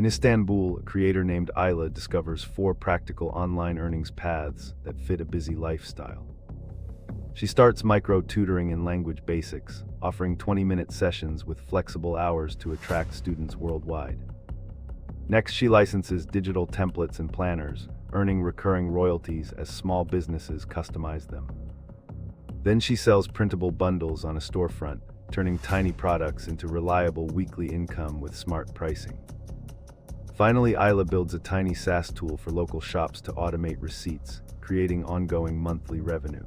In Istanbul, a creator named Ayla discovers 4 practical online earnings paths that fit a busy lifestyle. She starts micro-tutoring in language basics, offering 20-minute sessions with flexible hours to attract students worldwide. Next, she licenses digital templates and planners, earning recurring royalties as small businesses customize them. Then she sells printable bundles on a storefront, turning tiny products into reliable weekly income with smart pricing. Finally, Ayla builds a tiny SaaS tool for local shops to automate receipts, creating ongoing monthly revenue.